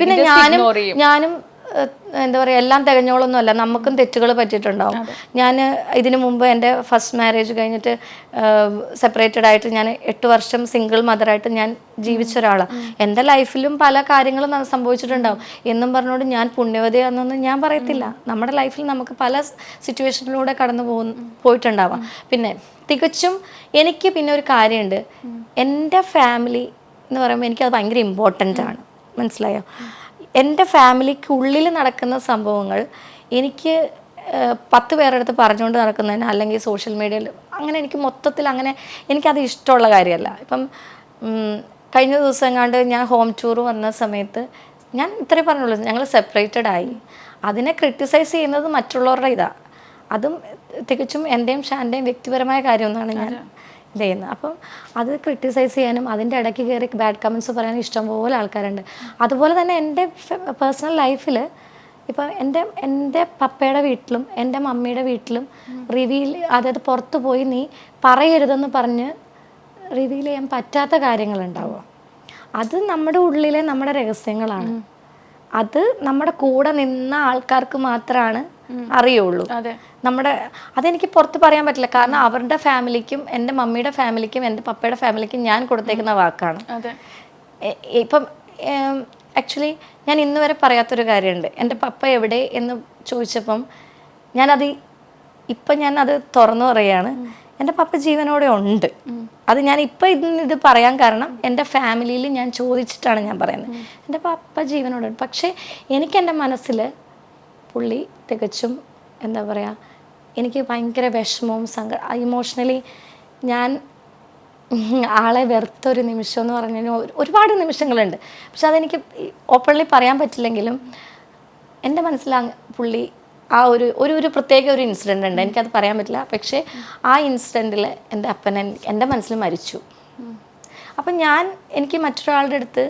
പിന്നെ ഞാനും എന്താ പറയുക എല്ലാം തികഞ്ഞോളൊന്നും അല്ല, നമുക്കും തെറ്റുകൾ പറ്റിയിട്ടുണ്ടാവും. ഞാൻ ഇതിനു മുമ്പ് എൻ്റെ ഫസ്റ്റ് മാരേജ് കഴിഞ്ഞിട്ട് സെപ്പറേറ്റഡ് ആയിട്ട് ഞാൻ 8 വർഷം സിംഗിൾ മദറായിട്ട് ഞാൻ ജീവിച്ച ഒരാളാണ്. എൻ്റെ ലൈഫിലും പല കാര്യങ്ങളും സംഭവിച്ചിട്ടുണ്ടാവും. എന്നും പറഞ്ഞുകൊണ്ട് ഞാൻ പുണ്യവതിയാണെന്നൊന്നും ഞാൻ പറയത്തില്ല. നമ്മുടെ ലൈഫിൽ നമുക്ക് പല സിറ്റുവേഷനിലൂടെ പോയിട്ടുണ്ടാവാം. പിന്നെ തികച്ചും എനിക്ക് പിന്നെ ഒരു കാര്യമുണ്ട്, എൻ്റെ ഫാമിലി എന്ന് പറയുമ്പോൾ എനിക്കത് ഭയങ്കര ഇമ്പോർട്ടൻ്റ് ആണ്. മനസ്സിലായോ? എൻ്റെ ഫാമിലിക്കുള്ളിൽ നടക്കുന്ന സംഭവങ്ങൾ എനിക്ക് 10 പേരുടെ അടുത്ത് പറഞ്ഞുകൊണ്ട് നടക്കുന്നതിന് അല്ലെങ്കിൽ സോഷ്യൽ മീഡിയയിൽ അങ്ങനെ എനിക്ക് മൊത്തത്തിൽ അങ്ങനെ എനിക്കത് ഇഷ്ടമുള്ള കാര്യമല്ല. ഇപ്പം കഴിഞ്ഞ ദിവസം എങ്ങാണ്ട് ഞാൻ ഹോം ടൂർ വന്ന സമയത്ത് ഞാൻ ഇത്രയും പറഞ്ഞുള്ളൂ, ഞങ്ങൾ സെപ്പറേറ്റഡ് ആയി. അതിനെ ക്രിട്ടിസൈസ് ചെയ്യുന്നത് മറ്റുള്ളവരുടെ ഇതാണ്. അതും തികച്ചും എൻ്റെയും ഷാൻ്റെയും വ്യക്തിപരമായ കാര്യമൊന്നാണ് ഞാൻ ചെയ്യുന്നത്. അപ്പം അത് ക്രിട്ടിസൈസ് ചെയ്യാനും അതിൻ്റെ ഇടയ്ക്ക് കയറി ബാഡ് കമൻറ്റ്സ് പറയാനും ഇഷ്ടംപോലെ ആൾക്കാരുണ്ട്. അതുപോലെ തന്നെ എൻ്റെ പേഴ്സണൽ ലൈഫിൽ ഇപ്പം എൻ്റെ പപ്പയുടെ വീട്ടിലും എൻ്റെ മമ്മിയുടെ വീട്ടിലും അതായത് പുറത്ത് പോയി നീ പറയരുതെന്ന് പറഞ്ഞ് റിവീൽ ചെയ്യാൻ പറ്റാത്ത കാര്യങ്ങളുണ്ടാവുക. അത് നമ്മുടെ ഉള്ളിലെ നമ്മുടെ രഹസ്യങ്ങളാണ്. അത് നമ്മുടെ കൂടെ നിന്ന ആൾക്കാർക്ക് മാത്രമാണ് അറിയുള്ളൂ. അതെനിക്ക് പുറത്ത് പറയാൻ പറ്റില്ല. കാരണം അവരുടെ ഫാമിലിക്കും എൻ്റെ മമ്മിയുടെ ഫാമിലിക്കും എൻ്റെ പപ്പയുടെ ഫാമിലിക്കും ഞാൻ കൊടുത്തേക്കുന്ന വാക്കാണ്. ഇപ്പം ആക്ച്വലി ഞാൻ ഇന്ന് വരെ പറയാത്തൊരു കാര്യമുണ്ട്. എൻ്റെ പപ്പ എവിടെ എന്ന് ചോദിച്ചപ്പം ഞാനത് തുറന്നു പറയുകയാണ്. എൻ്റെ പപ്പ ജീവനോടെ ഉണ്ട്. അത് ഞാൻ ഇത് പറയാൻ കാരണം എൻ്റെ ഫാമിലിയിൽ ഞാൻ ചോദിച്ചിട്ടാണ് ഞാൻ പറയുന്നത്. എൻ്റെ പപ്പ ജീവനോടെ ഉണ്ട്. പക്ഷേ എനിക്ക് എൻ്റെ മനസ്സിൽ പുള്ളി തികച്ചും എന്താ പറയുക, എനിക്ക് ഭയങ്കര വിഷമവും ഇമോഷണലി ഞാൻ ആളെ വെറുത്തൊരു നിമിഷം എന്ന് പറഞ്ഞു കഴിഞ്ഞാൽ ഒരുപാട് നിമിഷങ്ങളുണ്ട്. പക്ഷെ അതെനിക്ക് ഓപ്പൺലി പറയാൻ പറ്റില്ലെങ്കിലും എൻ്റെ മനസ്സിൽ പുള്ളി ആ ഒരു പ്രത്യേക ഒരു ഇൻസിഡൻ്റ് ഉണ്ട്, എനിക്കത് പറയാൻ പറ്റില്ല. പക്ഷേ ആ ഇൻസിഡൻറ്റിൽ എൻ്റെ അപ്പൻ എൻ്റെ മനസ്സിൽ മരിച്ചു. അപ്പം എനിക്ക് മറ്റൊരാളുടെ അടുത്ത്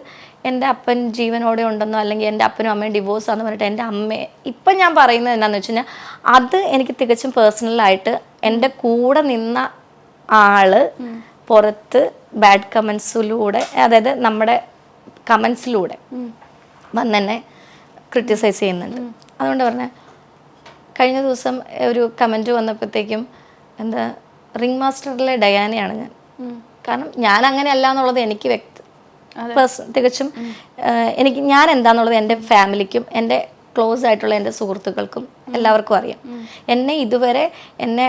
എൻ്റെ അപ്പൻ ജീവനോടെ ഉണ്ടെന്നോ അല്ലെങ്കിൽ എൻ്റെ അപ്പനും അമ്മയും ഡിവോഴ്സാന്ന് പറഞ്ഞിട്ട് എൻ്റെ അമ്മയെ ഇപ്പം ഞാൻ പറയുന്നത് എന്താണെന്ന് വെച്ച് കഴിഞ്ഞാൽ അത് എനിക്ക് തികച്ചും പേഴ്സണലായിട്ട് എൻ്റെ കൂടെ നിന്ന ആള് പുറത്ത് ബാഡ് കമൻസിലൂടെ, അതായത് നമ്മുടെ കമൻസിലൂടെ വന്നെന്നെ ക്രിട്ടിസൈസ് ചെയ്യുന്നുണ്ട്. അതുകൊണ്ട് പറഞ്ഞാൽ കഴിഞ്ഞ ദിവസം ഒരു കമൻറ്റ് വന്നപ്പോഴത്തേക്കും റിംഗ് മാസ്റ്ററിലെ ഡയാനയാണ് ഞാൻ. കാരണം ഞാൻ അങ്ങനെ അല്ല എന്നുള്ളത് എനിക്ക് തികച്ചും ഞാൻ എന്താന്നുള്ളത് എൻ്റെ ഫാമിലിക്കും എൻ്റെ ക്ലോസ് ആയിട്ടുള്ള എൻ്റെ സുഹൃത്തുക്കൾക്കും എല്ലാവർക്കും അറിയാം. ഇതുവരെ എന്നെ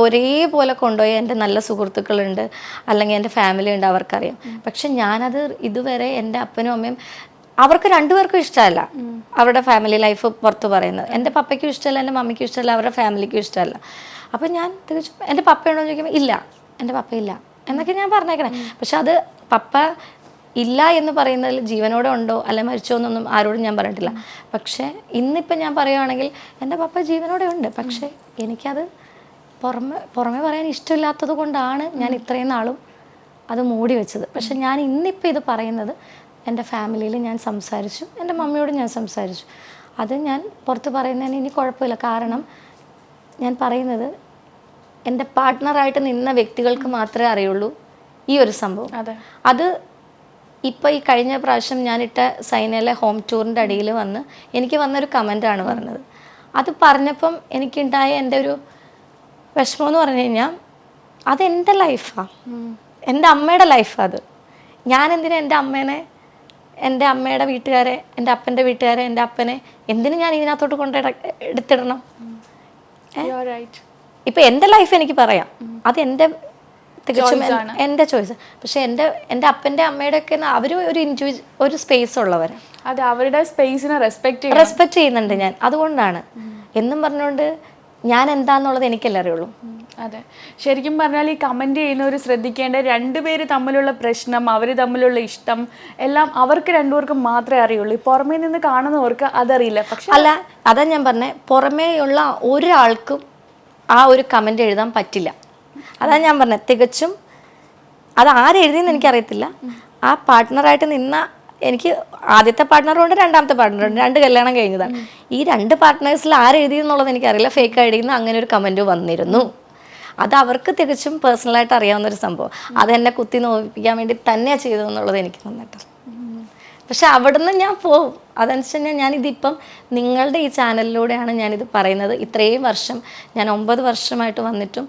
ഒരേപോലെ കൊണ്ടുപോയി എൻ്റെ നല്ല സുഹൃത്തുക്കളുണ്ട് അല്ലെങ്കിൽ എൻ്റെ ഫാമിലി ഉണ്ട്, അവർക്കറിയാം. പക്ഷെ ഞാനത് ഇതുവരെ എൻ്റെ അപ്പനും അമ്മയും അവർക്ക് രണ്ടുപേർക്കും ഇഷ്ടമല്ല അവരുടെ ഫാമിലി ലൈഫ് പുറത്ത് പറയുന്നത്. എൻ്റെ പപ്പയ്ക്കും ഇഷ്ടമല്ല, എൻ്റെ മമ്മിക്കും ഇഷ്ടമല്ല, അവരുടെ ഫാമിലിക്കും ഇഷ്ടമല്ല. അപ്പം ഞാൻ തികച്ചും എൻ്റെ പപ്പയുണ്ടോ എന്ന് ചോദിക്കുമ്പോൾ ഇല്ല, എൻ്റെ പപ്പയില്ല എന്നൊക്കെ ഞാൻ പറഞ്ഞേക്കണേ. പക്ഷെ അത് പപ്പ ഇല്ല എന്ന് പറയുന്നതിൽ ജീവനോടെ ഉണ്ടോ അല്ലെ മരിച്ചോ എന്നൊന്നും ആരോടും ഞാൻ പറഞ്ഞിട്ടില്ല. പക്ഷേ ഇന്നിപ്പം ഞാൻ പറയുകയാണെങ്കിൽ എൻ്റെ പപ്പ ജീവനോടെ ഉണ്ട്. പക്ഷേ എനിക്കത് പുറമെ പറയാൻ ഇഷ്ടമില്ലാത്തത് കൊണ്ടാണ് ഞാൻ ഇത്രയും നാളും അത് മൂടി വെച്ചത്. പക്ഷെ ഞാൻ ഇന്നിപ്പോൾ ഇത് പറയുന്നത് എൻ്റെ ഫാമിലിയിൽ ഞാൻ സംസാരിച്ചു, എൻ്റെ മമ്മിയോട് ഞാൻ സംസാരിച്ചു. അത് ഞാൻ പുറത്ത് പറയുന്നതിന് ഇനി കുഴപ്പമില്ല. കാരണം ഞാൻ പറയുന്നത് എൻ്റെ പാർട്ട്ണറായിട്ട് നിന്ന വ്യക്തികൾക്ക് മാത്രമേ അറിയുള്ളൂ ഈ ഒരു സംഭവം. അത് ഇപ്പോൾ ഈ കഴിഞ്ഞ പ്രാവശ്യം ഞാനിട്ട സൈനയിലെ ഹോം ടൂറിൻ്റെ അടിയിൽ എനിക്ക് വന്നൊരു കമൻറ്റാണ് പറഞ്ഞത്. അത് പറഞ്ഞപ്പം എനിക്കുണ്ടായ എൻ്റെ ഒരു വിഷമം എന്ന് പറഞ്ഞു കഴിഞ്ഞാൽ അതെൻ്റെ ലൈഫാണ്, എൻ്റെ അമ്മയുടെ ലൈഫാണ്. അത് ഞാൻ എന്തിനാ എൻ്റെ അമ്മയുടെ വീട്ടുകാരെ, എൻ്റെ അപ്പൻ്റെ വീട്ടുകാരെ, എൻ്റെ അപ്പനെ എന്തിനു ഞാൻ ഇതിനകത്തോട്ട് എടുത്തിടണം? ഇപ്പം എൻ്റെ ലൈഫ് എനിക്ക് പറയാം, അത് എൻ്റെ തികച്ചും എൻ്റെ ചോയ്സ്. പക്ഷെ എൻ്റെ അപ്പൻ്റെ അമ്മയുടെ ഒക്കെ അവർ ഒരു സ്പേസ് ഉള്ളവർ, അത് അവരുടെ സ്പേസിനെ റെസ്പെക്ട് ചെയ്യുന്നുണ്ട് ഞാൻ. അതുകൊണ്ടാണ് എന്നും പറഞ്ഞുകൊണ്ട് ഞാൻ എന്താന്നുള്ളത് എനിക്കല്ലേ അറിയുള്ളൂ. അതെ, ശരിക്കും പറഞ്ഞാൽ ഈ കമൻറ്റ് ചെയ്യുന്നവർ ശ്രദ്ധിക്കേണ്ട, രണ്ടുപേര് തമ്മിലുള്ള പ്രശ്നം, അവർ തമ്മിലുള്ള ഇഷ്ടം എല്ലാം അവർക്ക് രണ്ടുപേർക്കും മാത്രമേ അറിയുള്ളൂ. പുറമേ നിന്ന് കാണുന്നവർക്ക് അതറിയില്ല. പക്ഷെ അതാ ഞാൻ പറഞ്ഞത്, പുറമേയുള്ള ഒരാൾക്കും ആ ഒരു കമൻറ്റ് എഴുതാൻ പറ്റില്ല. അതാണ് ഞാൻ പറഞ്ഞത്. തികച്ചും അത് ആരെഴുതിയെന്ന് എനിക്കറിയത്തില്ല. ആ പാർട്ട്ണറായിട്ട് നിന്ന എനിക്ക് ആദ്യത്തെ പാർട്ട്ണറുണ്ട്, രണ്ടാമത്തെ പാർട്ട്ണറുണ്ട്, 2 കല്യാണം കഴിഞ്ഞതാണ്. ഈ 2 പാർട്ട്നേഴ്സിൽ ആരെഴുതിയെന്നുള്ളത് എനിക്കറിയില്ല. ഫേക്ക് ഐഡിയിൽ നിന്ന് അങ്ങനെ ഒരു കമൻറ്റ് വന്നിരുന്നു. അത് അവർക്ക് തികച്ചും പേഴ്സണലായിട്ട് അറിയാവുന്നൊരു സംഭവം. അതെന്നെ കുത്തി നോവിപ്പിക്കാൻ വേണ്ടി തന്നെയാണ് ചെയ്തതെന്നുള്ളത് എനിക്ക് നന്നായിട്ട്. പക്ഷെ അവിടുന്ന് ഞാൻ പോവും. അതനുസരിച്ച് ഞാനിതിപ്പം നിങ്ങളുടെ ഈ ചാനലിലൂടെയാണ് ഞാനിത് പറയുന്നത്. ഇത്രയും വർഷം ഞാൻ 9 വർഷമായിട്ട് വന്നിട്ടും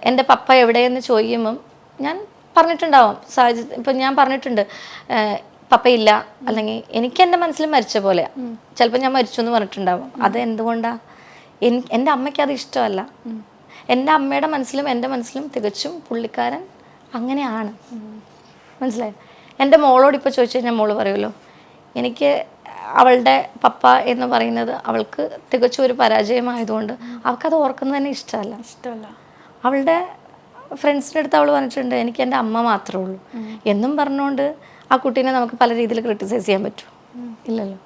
എൻ്റെ പപ്പ എവിടെയെന്ന് ചോദിക്കുമ്പം ഞാൻ പറഞ്ഞിട്ടുണ്ടാവും. സാഹചര്യം ഇപ്പം ഞാൻ പറഞ്ഞിട്ടുണ്ട് പപ്പയില്ല, അല്ലെങ്കിൽ എനിക്ക് എൻ്റെ മനസ്സിൽ മരിച്ച പോലെയാണ്. ചിലപ്പോൾ ഞാൻ മരിച്ചു എന്ന് പറഞ്ഞിട്ടുണ്ടാവും. അത് എന്തുകൊണ്ടാണ്? എൻ്റെ അമ്മയ്ക്ക് അത് ഇഷ്ടമല്ല. എൻ്റെ അമ്മയുടെ മനസ്സിലും എൻ്റെ മനസ്സിലും തികച്ചും പുള്ളിക്കാരൻ അങ്ങനെയാണ്. മനസ്സിലായോ? എൻ്റെ മോളോട് ഇപ്പോൾ ചോദിച്ചു കഴിഞ്ഞാൽ മോള് പറയുമല്ലോ, എനിക്ക് അവളുടെ പപ്പ എന്ന് പറയുന്നത് അവൾക്ക് തികച്ചും ഒരു പരാജയമായതുകൊണ്ട് അവൾക്കത് ഓർക്കുന്നത് തന്നെ ഇഷ്ടമല്ല. അവളുടെ ഫ്രണ്ട്സിൻ്റെ അടുത്ത് അവൾ പറഞ്ഞിട്ടുണ്ട് എനിക്ക് എൻ്റെ അമ്മ മാത്രമേ ഉള്ളൂ എന്നും പറഞ്ഞുകൊണ്ട് ആ കുട്ടീനെ നമുക്ക് പല രീതിയിൽ ക്രിട്ടിസൈസ് ചെയ്യാൻ പറ്റുമോ? ഇല്ലല്ലോ.